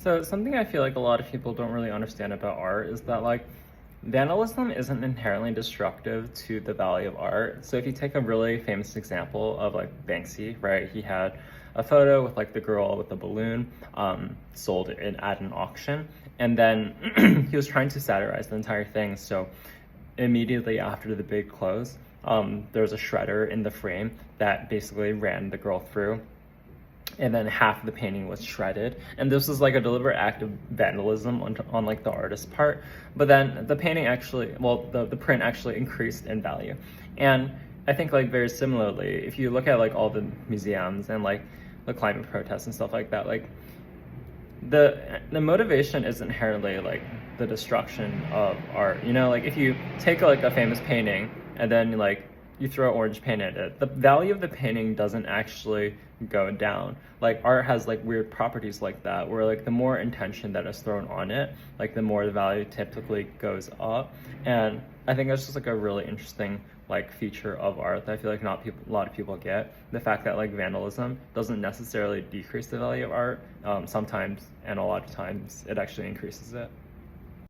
So something I feel like a lot of people don't really understand about art is that like vandalism isn't inherently destructive to the value of art. So if you take a really famous example of like Banksy, right? He had a photo with like the girl with the balloon sold in at an auction, and then he was trying to satirize the entire thing. So immediately after the big close, there was a shredder in the frame that basically ran the girl through, and then half of the painting was shredded, and this was like a deliberate act of vandalism on like the artist's part. But then the painting actually, well, the print actually increased in value. And I think like very similarly, if you look at like all the museums and like the climate protests and stuff like that, like the motivation is inherently like the destruction of art. You know, like if you take like a famous painting and then like you throw orange paint at it, the value of the painting doesn't actually go down. Like art has like weird properties like that, where like the more intention that is thrown on it, like the more the value typically goes up. And I think that's just like a really interesting like feature of art that I feel like not people, a lot of people get. The fact that like vandalism doesn't necessarily decrease the value of art. Sometimes and a lot of times it actually increases it.